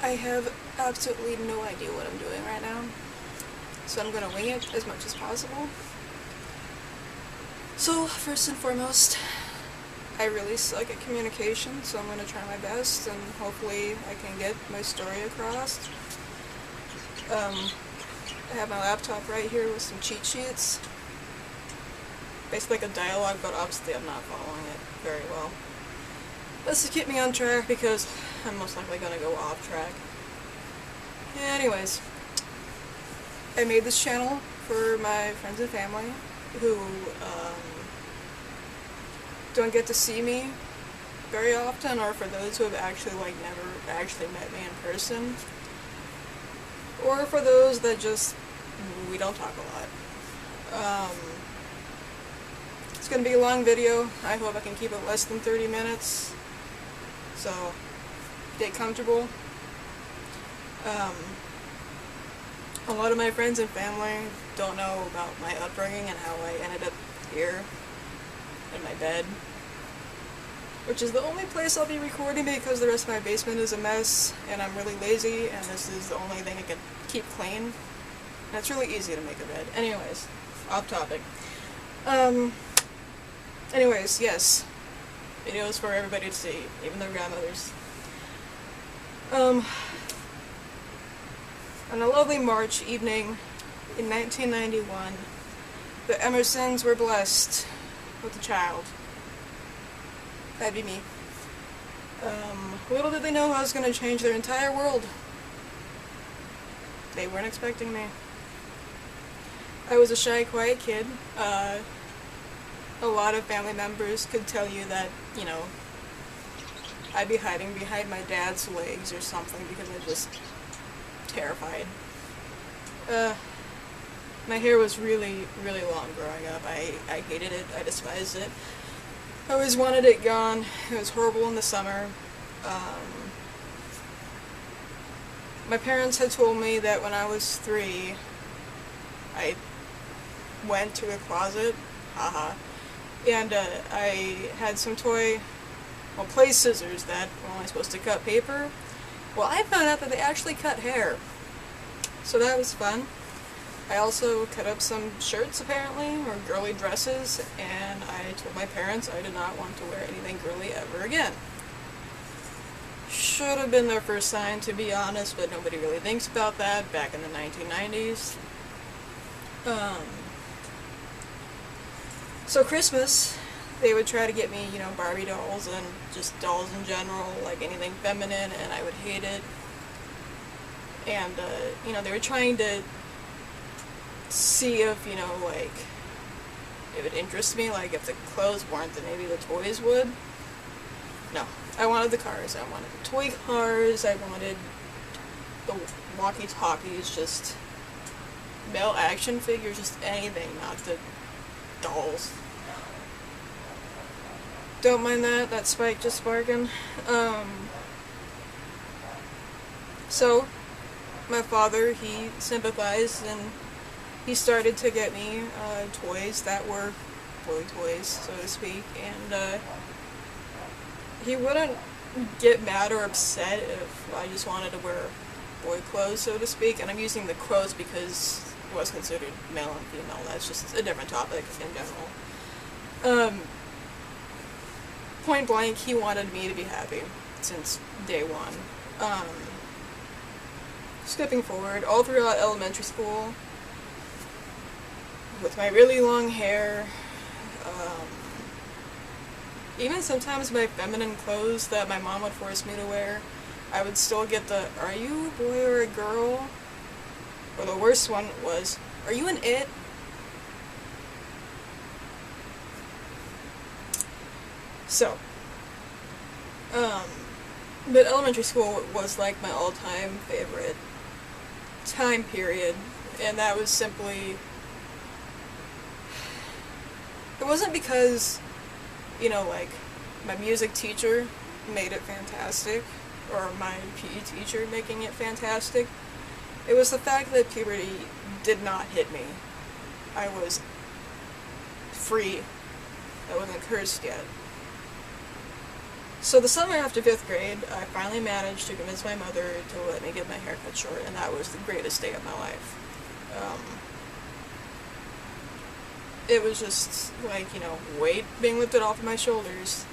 I have absolutely no idea what I'm doing right now, so I'm gonna wing it as much as possible. So, first and foremost, I really suck at communication, so I'm gonna try my best, and hopefully I can get my story across. I have my laptop right here with some cheat sheets. Basically like a dialogue, but obviously I'm not following it very well. This to keep me on track because I'm most likely gonna go off track. Anyways, I made this channel for my friends and family who don't get to see me very often, or for those who have actually never actually met me in person, or for those that just we don't talk a lot. It's gonna be a long video. I hope I can keep it less than 30 minutes. So get comfortable. A lot of my friends and family don't know about my upbringing and how I ended up here in my bed, which is the only place I'll be recording because the rest of my basement is a mess and I'm really lazy and this is the only thing I can keep clean. And it's really easy to make a bed. Anyways, off topic. Anyways, yes. Videos for everybody to see, even their grandmothers. On a lovely March evening in 1991, the Emersons were blessed with a child. That'd be me. Little did they know I was going to change their entire world. They weren't expecting me. I was a shy, quiet kid. A lot of family members could tell you that, you know, I'd be hiding behind my dad's legs or something because I'm just terrified. My hair was really, really long growing up. I hated it. I despised it. I always wanted it gone. It was horrible in the summer. My parents had told me that when I was 3, I went to a closet, haha, and I had some play scissors that were only supposed to cut paper. Well, I found out that they actually cut hair, so that was fun. I also cut up some shirts, apparently, or girly dresses, and I told my parents I did not want to wear anything girly ever again. Should have been their first sign, to be honest, but nobody really thinks about that back in the 1990s. So Christmas, they would try to get me, you know, Barbie dolls and just dolls in general, like anything feminine, and I would hate it. And, you know, they were trying to see if, you know, like, it would interest me, like, if the clothes weren't, then maybe the toys would. No. I wanted the cars. I wanted the toy cars. I wanted the walkie-talkies, just male action figures, just anything, not the dolls. Don't mind that spike just sparking. So, my father, he sympathized and he started to get me toys that were boy toys, so to speak, and he wouldn't get mad or upset if I just wanted to wear boy clothes, so to speak, and I'm using the quotes because it was considered male and female. That's just a different topic in general. Point blank, he wanted me to be happy since day one. Skipping forward, all throughout elementary school, with my really long hair, even sometimes my feminine clothes that my mom would force me to wear, I would still get the, "Are you a boy or a girl?" Or the worst one was, "Are you an it?" So, but elementary school was like my all-time favorite time period, and that was simply, it wasn't because, you know, like, my music teacher made it fantastic, or my PE teacher making it fantastic. It was the fact that puberty did not hit me. I was free. I wasn't cursed yet. So the summer after 5th grade, I finally managed to convince my mother to let me get my hair cut short, and that was the greatest day of my life. It was just like, weight being lifted off of my shoulders.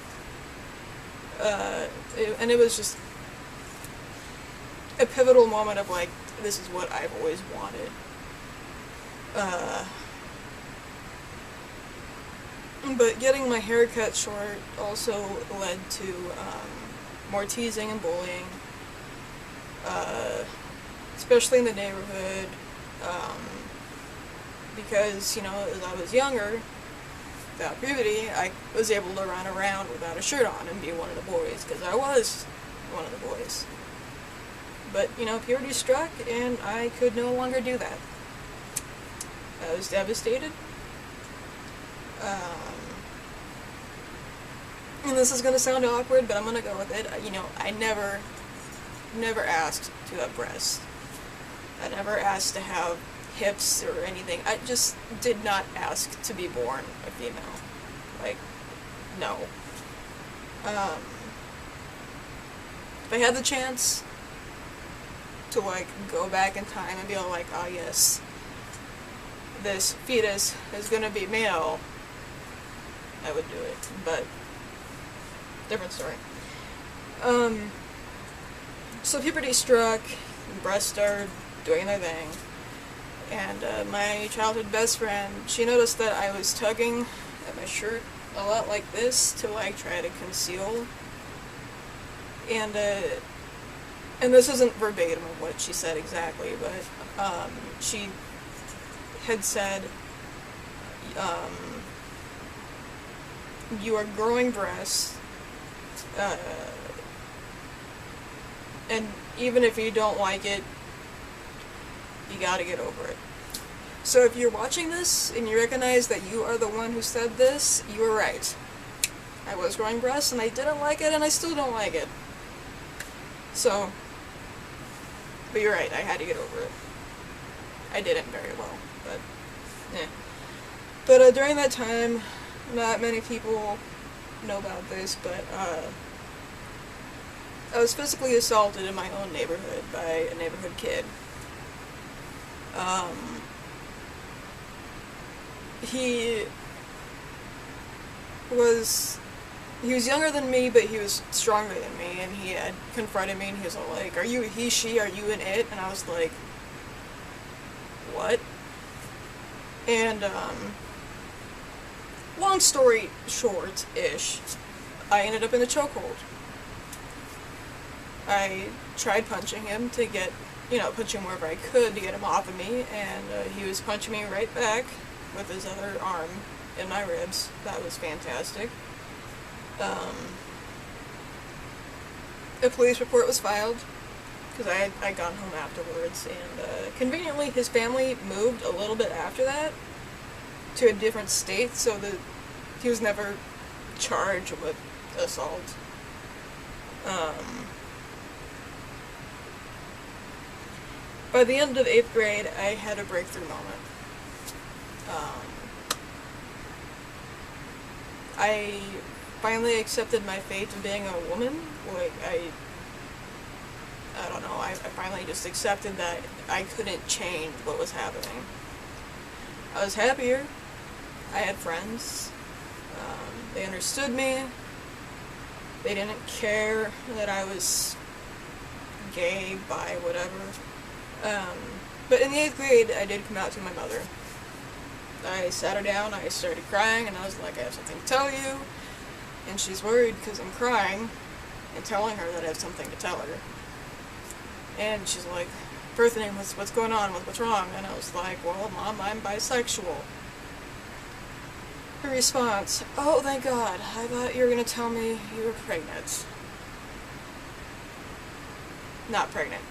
And it was just a pivotal moment of like, this is what I've always wanted. But getting my hair cut short also led to more teasing and bullying, especially in the neighborhood, because, as I was younger, without puberty, I was able to run around without a shirt on and be one of the boys, because I was one of the boys. But, puberty struck, and I could no longer do that. I was devastated. And this is going to sound awkward, but I'm going to go with it. I never asked to have breasts. I never asked to have hips or anything. I just did not ask to be born a female. Like, no. If I had the chance to, go back in time and be like, oh yes, this fetus is going to be male, I would do it. But different story. So puberty struck, and breasts started doing their thing, and my childhood best friend, she noticed that I was tugging at my shirt a lot like this to try to conceal, and this isn't verbatim of what she said exactly, but she had said, you are growing breasts, and even if you don't like it, you gotta get over it. So if you're watching this and you recognize that you are the one who said this, you were right. I was growing breasts and I didn't like it, and I still don't like it. So, but you're right, I had to get over it. I didn't very well, but eh. But during that time, not many people know about this, but I was physically assaulted in my own neighborhood by a neighborhood kid. He was younger than me, but he was stronger than me, and he had confronted me, and he was all like, are you a he, she, are you an it? And I was like, what? And, long story short-ish, I ended up in a chokehold. I tried punching him to get, punch him wherever I could to get him off of me, and he was punching me right back with his other arm in my ribs. That was fantastic. A police report was filed, because I had gone home afterwards, and conveniently his family moved a little bit after that to a different state, so that he was never charged with assault. By the end of 8th grade, I had a breakthrough moment. I finally accepted my fate of being a woman. I don't know, I finally just accepted that I couldn't change what was happening. I was happier. I had friends. They understood me. They didn't care that I was gay, bi, whatever. But in the 8th grade, I did come out to my mother. I sat her down, I started crying, and I was like, I have something to tell you. And she's worried because I'm crying and telling her that I have something to tell her. And she's like, Berthany, what's going on? What's wrong? And I was like, well, Mom, I'm bisexual. Her response, oh, thank God, I thought you were going to tell me you were pregnant. Not pregnant.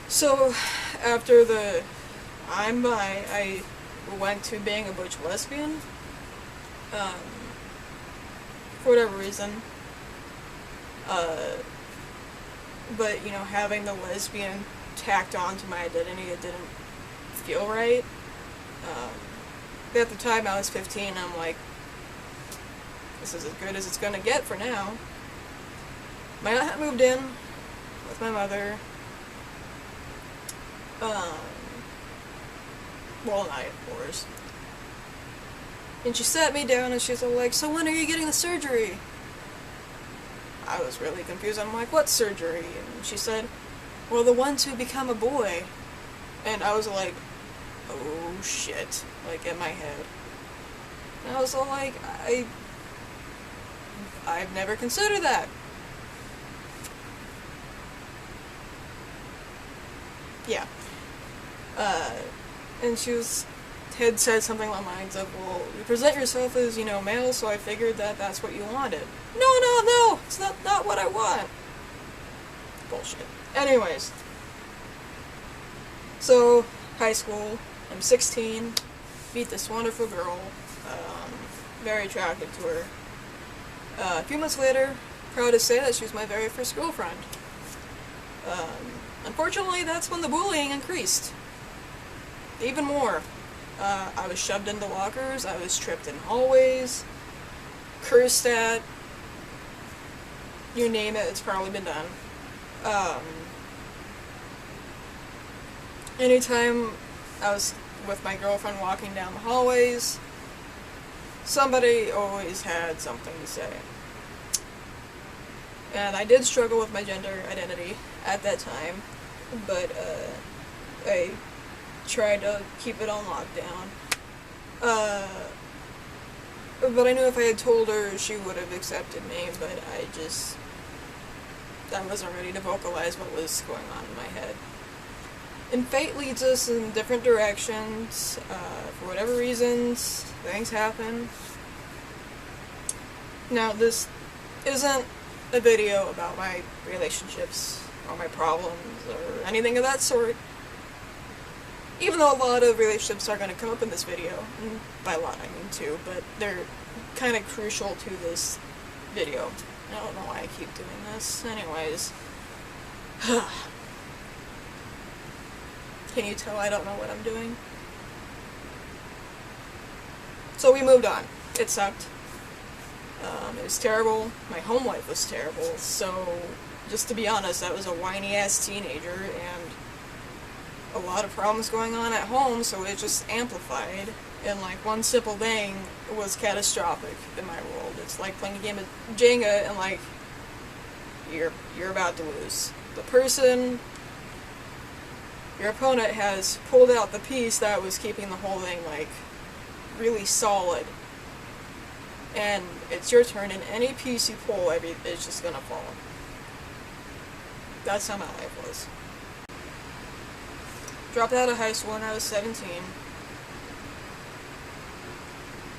So, after the I'm bi, I went to being a butch lesbian. For whatever reason. But, having the lesbian tacked on to my identity, it didn't feel right. At the time I was 15, I'm like, this is as good as it's gonna get for now. My aunt had moved in with my mother. Well, and I, of course. And she sat me down and she's all like, so when are you getting the surgery? I was really confused. I'm like, what surgery? And she said, well, the one to become a boy. And I was like, oh shit, like in my head. And I was all like, I've never considered that. Yeah. And she had said something along the lines of, well, you present yourself as, you know, male, so I figured that that's what you wanted. No, it's not what I want. Bullshit. Anyways. So, high school, I'm 16, meet this wonderful girl, very attracted to her. A few months later, proud to say that she was my very first girlfriend. Unfortunately, that's when the bullying increased. Even more. I was shoved into lockers, I was tripped in hallways, cursed at, you name it, it's probably been done. Anytime I was with my girlfriend walking down the hallways, somebody always had something to say. And I did struggle with my gender identity at that time, but I tried to keep it on lockdown. But I knew if I had told her, she would have accepted me, but I wasn't ready to vocalize what was going on in my head. And fate leads us in different directions. For whatever reasons, things happen. Now, this isn't a video about my relationships, or my problems, or anything of that sort. Even though a lot of relationships are going to come up in this video, and by a lot I mean two, but they're kind of crucial to this video. I don't know why I keep doing this. Anyways. Can you tell I don't know what I'm doing? So we moved on. It sucked. It was terrible. My home life was terrible. So, just to be honest, I was a whiny-ass teenager, and a lot of problems going on at home, so it just amplified. And like one simple thing was catastrophic in my world. It's like playing a game of Jenga and like you're about to lose. The person, your opponent, has pulled out the piece that was keeping the whole thing like really solid. And it's your turn, and any piece you pull, it's just gonna fall. That's how my life was. Dropped out of high school when I was 17.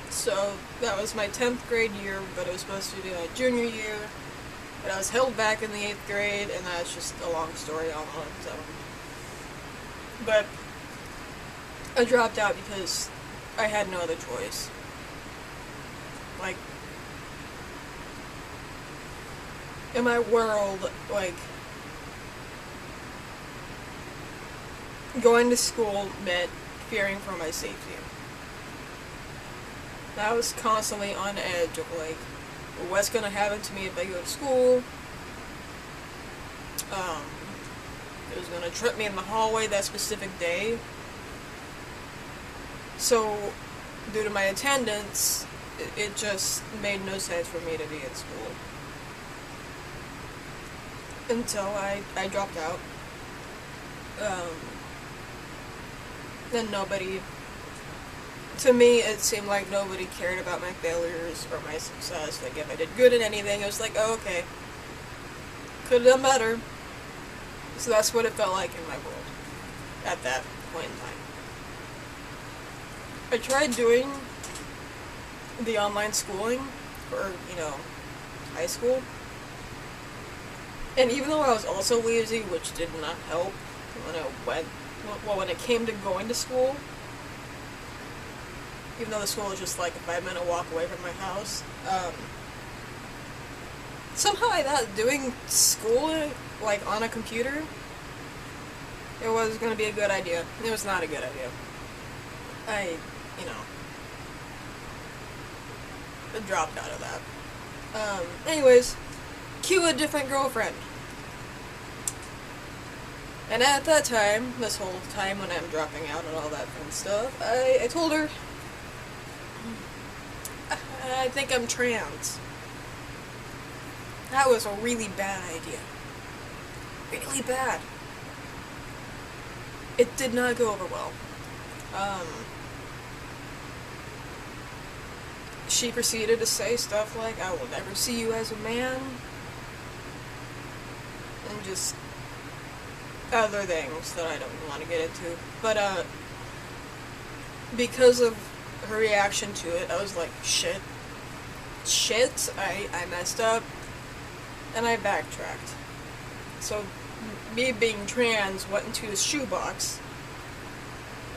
So that was my 10th grade year, but it was supposed to be my junior year. But I was held back in the 8th grade, and that's just a long story on its own. But I dropped out because I had no other choice. Like, in my world, like, going to school meant fearing for my safety. I was constantly on edge of, like, what's gonna happen to me if I go to school. It was gonna trip me in the hallway that specific day. So, due to my attendance, it just made no sense for me to be at school. Until I dropped out. Then nobody... To me, it seemed like nobody cared about my failures or my success. Like, if I did good in anything, it was like, oh, okay. Could have done better. So that's what it felt like in my world at that point in time. I tried doing the online schooling for, high school. And even though I was also lazy, which did not help when it came to going to school, even though the school was just like a 5-minute walk away from my house, somehow I thought doing school, like, on a computer, it was going to be a good idea. It was not a good idea. I dropped out of that. Anyways, cue a different girlfriend. And at that time, this whole time when I'm dropping out and all that fun stuff, I told her, I think I'm trans. That was a really bad idea. Really bad. It did not go over well. She proceeded to say stuff like, I will never see you as a man, and just other things that I don't want to get into. But, because of her reaction to it, I was like, shit, I messed up, and I backtracked. So, me being trans went into a shoebox,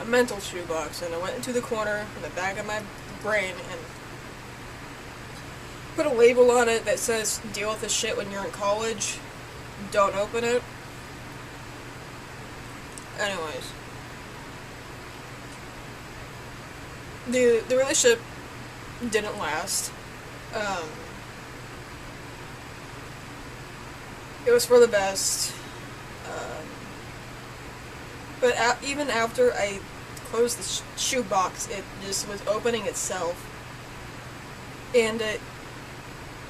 a mental shoebox, and I went into the corner in the back of my brain and put a label on it that says, deal with this shit when you're in college, don't open it. Anyways. The relationship didn't last. It was for the best. But even after I closed the shoebox, it just was opening itself. And it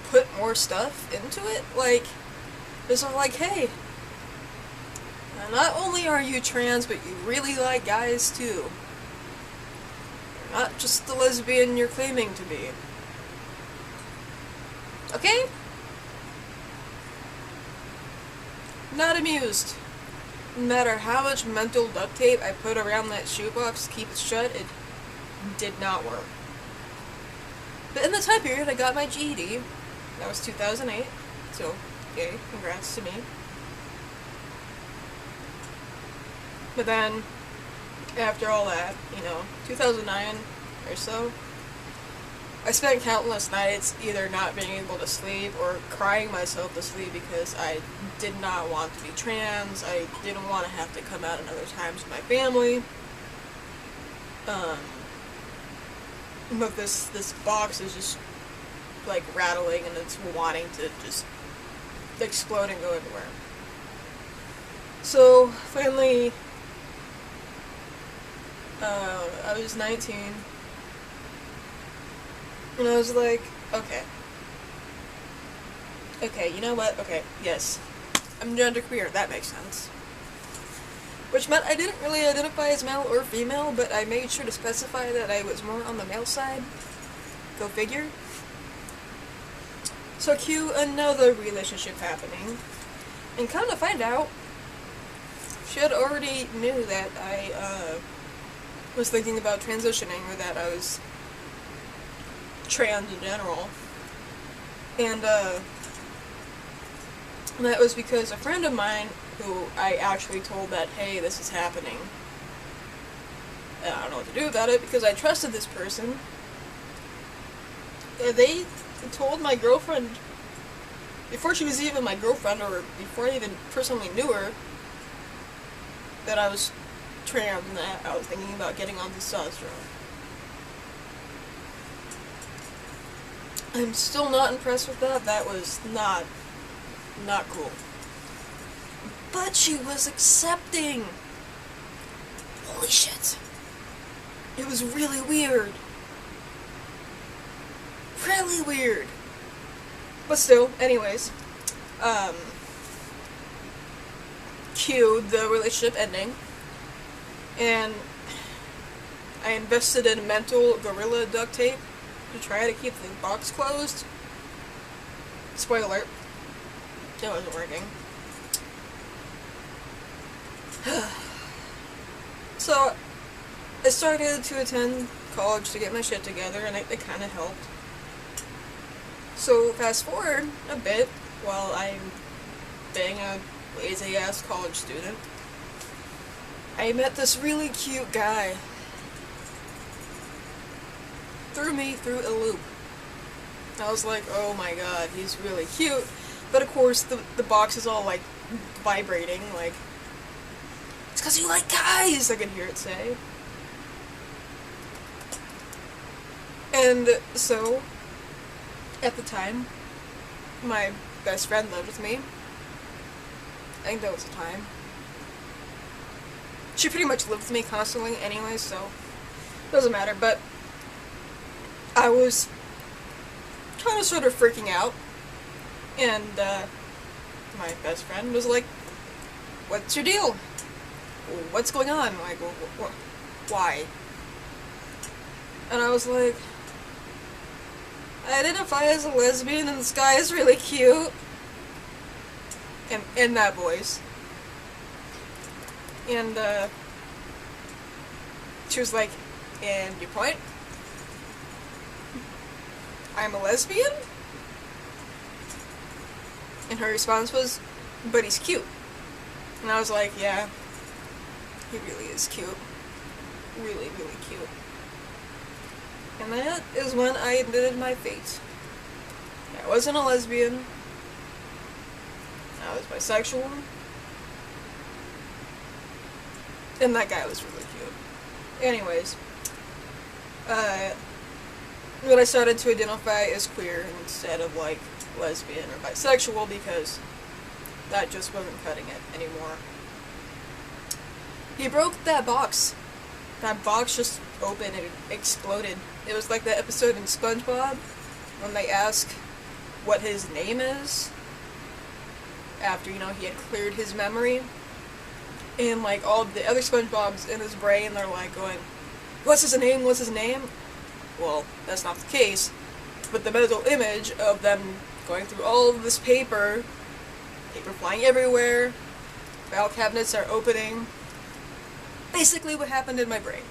put more stuff into it. Like, it's like, hey, not only are you trans, but you really like guys too. You're not just the lesbian you're claiming to be. Okay? Not amused. No matter how much mental duct tape I put around that shoebox to keep it shut, it did not work. But in the time period, I got my GED. That was 2008. So, yay, congrats to me. But then, after all that, 2009 or so, I spent countless nights either not being able to sleep or crying myself to sleep because I did not want to be trans. I didn't want to have to come out another time to my family. But this box is just like rattling and it's wanting to just explode and go everywhere. So finally, I was 19. And I was like, okay, you know what? Okay, yes, I'm genderqueer, that makes sense. Which meant I didn't really identify as male or female, but I made sure to specify that I was more on the male side. Go figure. So cue another relationship happening, and come to find out, she had already knew that I, was thinking about transitioning, or that I was trans in general. And that was because a friend of mine who I actually told that, hey, this is happening, and I don't know what to do about it because I trusted this person. They told my girlfriend, before she was even my girlfriend, or before I even personally knew her, that I was trans and that I was thinking about getting on testosterone. I'm still not impressed with that. That was not cool. But she was accepting. Holy shit. It was really weird. Really weird. But still, anyways. Cue the relationship ending. And I invested in mental gorilla duct tape to try to keep the box closed. Spoiler alert. It wasn't working. So, I started to attend college to get my shit together, and it kind of helped. So, fast forward a bit, while I'm being a lazy-ass college student, I met this really cute guy. Threw me through a loop. I was like, oh my god, he's really cute. But of course, the box is all, like, vibrating, like, it's 'cause you like guys, I could hear it say. And so, at the time, my best friend lived with me. I think that was the time. She pretty much lived with me constantly anyway, so it doesn't matter, but I was kind of sort of freaking out, and my best friend was like, "What's your deal? What's going on?" I'm like, why? And I was like, "I identify as a lesbian and this guy is really cute." And in that voice. And she was like, "And your point?" "I'm a lesbian?" And her response was, "But he's cute." And I was like, "Yeah, he really is cute. Really, really cute." And that is when I admitted my fate. I wasn't a lesbian. I was bisexual. And that guy was really cute. Anyways, but I started to identify as queer instead of, like, lesbian or bisexual because that just wasn't cutting it anymore. He broke that box. That box just opened and it exploded. It was like that episode in SpongeBob when they ask what his name is after, he had cleared his memory. And, like, all the other SpongeBobs in his brain, they're, like, going, "What's his name? What's his name?" Well, that's not the case. But the mental image of them going through all of this paper flying everywhere, file cabinets are opening. Basically what happened in my brain.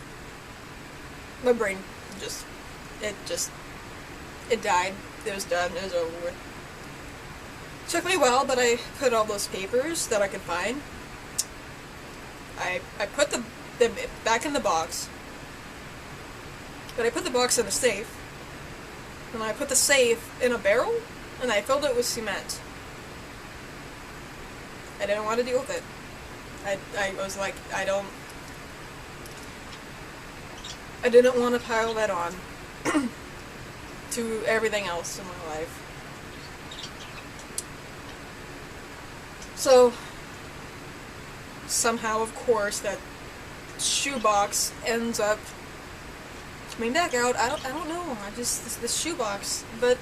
My brain it died. It was done. It was over with. Took me a while, but I put all those papers that I could find. I put them back in the box. But I put the box in a safe. And I put the safe in a barrel, and I filled it with cement. I didn't want to deal with it. I was like, I didn't want to pile that on to everything else in my life. So, somehow, of course, that shoebox ends up coming back out. I don't know. This shoebox. But,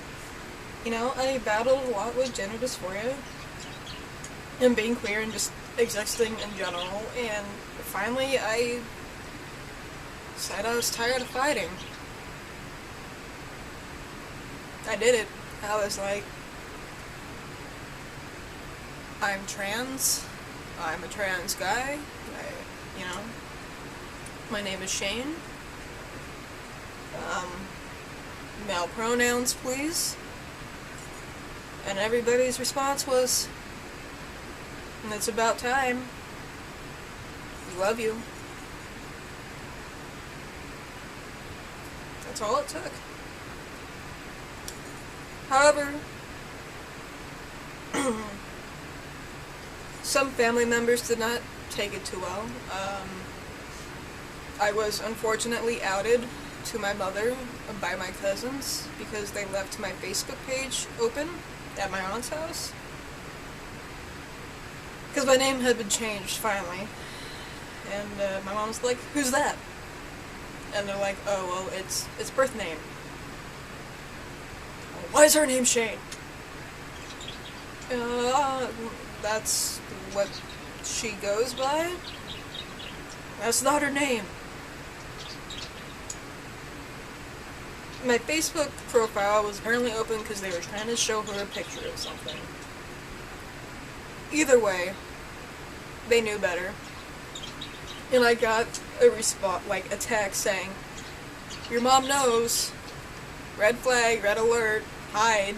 I battled a lot with gender dysphoria and being queer and just existing in general. And finally, I said I was tired of fighting. I did it. I was like, I'm trans. I'm a trans guy. My name is Shane. Male pronouns, please. And everybody's response was, "And it's about time. We love you." That's all it took. However, some family members did not take it too well. I was unfortunately outed to my mother by my cousins because they left my Facebook page open at my aunt's house. Because my name had been changed, finally. And my mom was like, "Who's that?" And they're like, "Oh, well, it's birth name." "Why is her name Shane?" That's what she goes by. That's not her name. My Facebook profile was apparently open because they were trying to show her a picture of something. Either way, they knew better. And I got a response, like a text saying, "Your mom knows. Red flag, red alert, hide."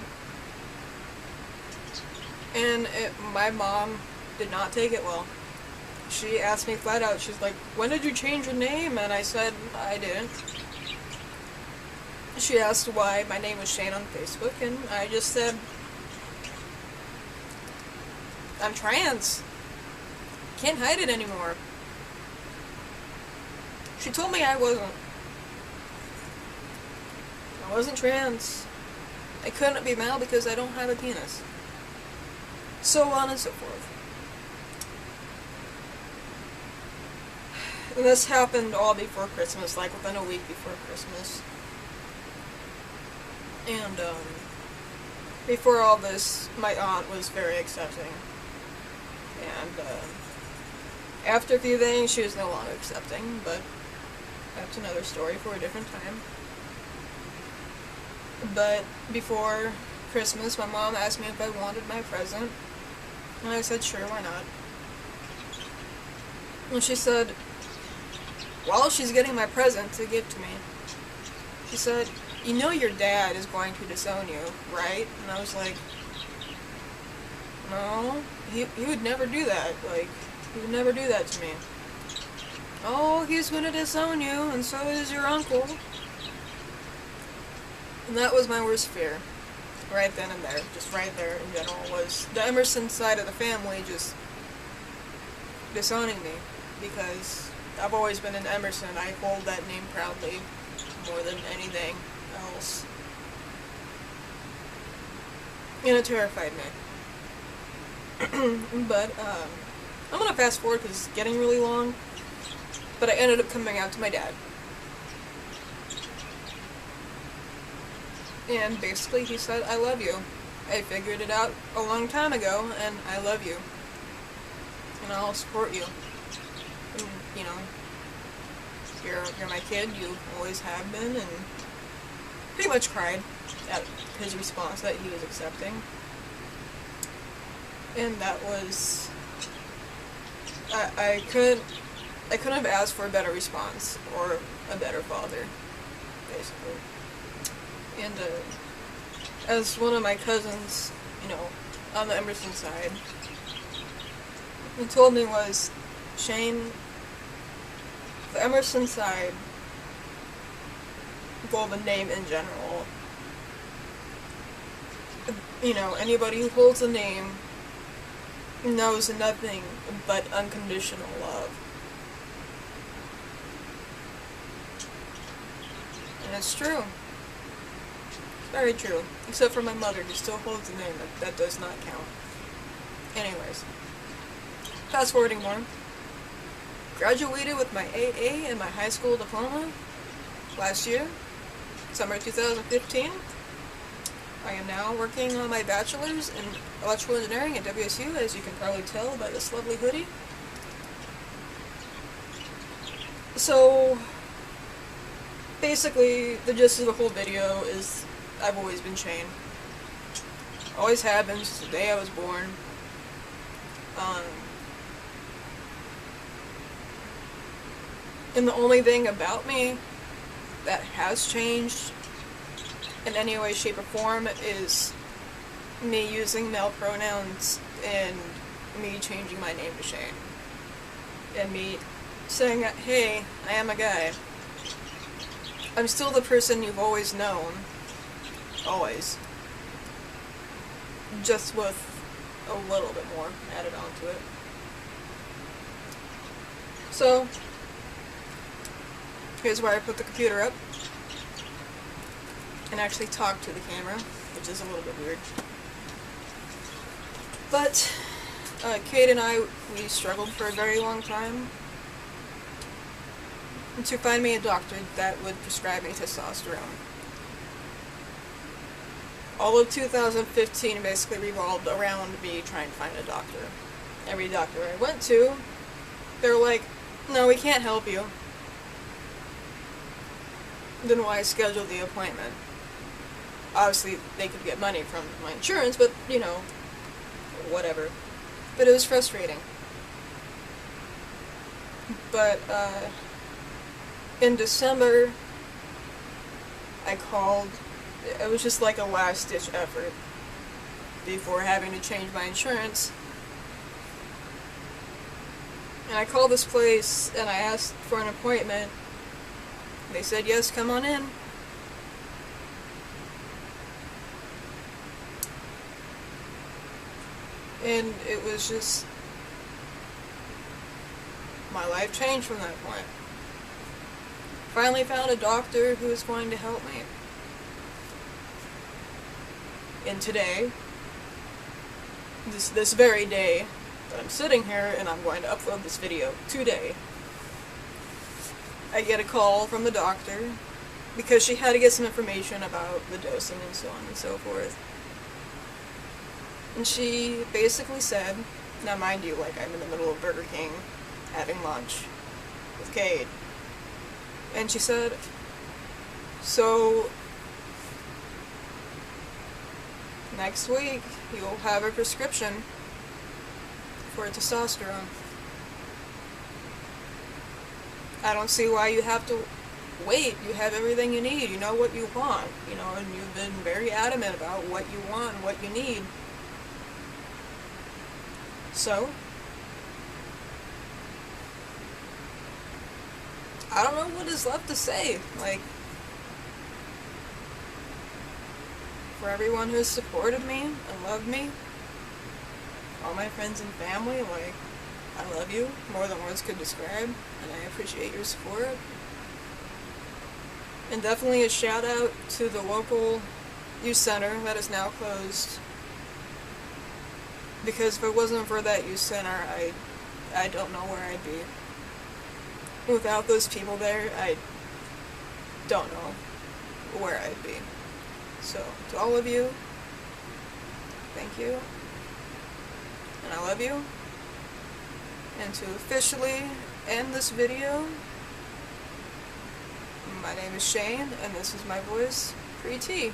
And my mom did not take it well. She asked me flat out, she's like, "When did you change your name?" And I said, "I didn't." She asked why my name was Shane on Facebook, and I just said, "I'm trans. Can't hide it anymore." She told me I wasn't. I wasn't trans. I I couldn't be male because I don't have a penis. So on and so forth. And this happened all before Christmas, like within a week before Christmas. And, before all this, my aunt was very accepting. And, after a few things, she was no longer accepting, but that's another story for a different time. But before Christmas, my mom asked me if I wanted my present, and I said, sure, why not? And she said, while she's getting my present to give to me, she said, you know your dad is going to disown you, right? And I was like, no, he would never do that, like, he would never do that to me. Oh, he's gonna disown you, and so is your uncle. And that was my worst fear, right then and there, just right there in general, was the Emerson side of the family just disowning me, because I've always been an Emerson. I hold that name proudly more than anything else. And it terrified me. But, I'm gonna fast forward because it's getting really long, but I ended up coming out to my dad. And basically he said, I love you. I figured it out a long time ago, and I love you. And I'll support you. And, you know, you're my kid, you always have been, and pretty much cried at his response that he was accepting. And that was, I couldn't have asked for a better response, or a better father, basically. And, as one of my cousins, you know, on the Emerson side, he told me was, Shane, the Emerson side, well, the name in general, you know, anybody who holds a name knows nothing but unconditional love. And it's true. It's very true. Except for my mother, who still holds a name that does not count. Anyways. Fast forwarding more. Graduated with my AA and my high school diploma last year, summer 2015. I am now working on my bachelor's in electrical engineering at WSU, as you can probably tell by this lovely hoodie. So, basically, the gist of the whole video is I've always been Shane. Always have been since the day I was born. And the only thing about me that has changed in any way, shape, or form is me using male pronouns and me changing my name to Shane. And me saying, hey, I am a guy. I'm still the person you've always known. Always. Just with a little bit more added onto it. So, here's where I put the computer up and actually talk to the camera, which is a little bit weird. But, Kate and I, we struggled for a very long time to find me a doctor that would prescribe me testosterone. All of 2015 basically revolved around me trying to find a doctor. Every doctor I went to, they were like, no, we can't help you. Then why schedule the appointment? Obviously, they could get money from my insurance, but, you know, whatever. But it was frustrating. But, in December, I called. It was just like a last-ditch effort before having to change my insurance. And I called this place, and I asked for an appointment. They said, yes, come on in. And it was just, my life changed from that point. Finally found a doctor who was going to help me. And today, this very day that I'm sitting here and I'm going to upload this video today, I get a call from the doctor because she had to get some information about the dosing and so on and so forth. And she basically said, now mind you, like, I'm in the middle of Burger King having lunch with Cade. And she said, so next week you'll have a prescription for testosterone. I don't see why you have to wait. You have everything you need. You know what you want, you know, and you've been very adamant about what you want and what you need. So, I don't know what is left to say. Like, for everyone who's supported me and loved me, all my friends and family, like, I love you more than words could describe, and I appreciate your support. And definitely a shout out to the local youth center that is now closed. Because if it wasn't for that youth center, I don't know where I'd be. Without those people there, I don't know where I'd be. So, to all of you, thank you. And I love you. And to officially end this video, my name is Shane, and this is my voice, pre-T.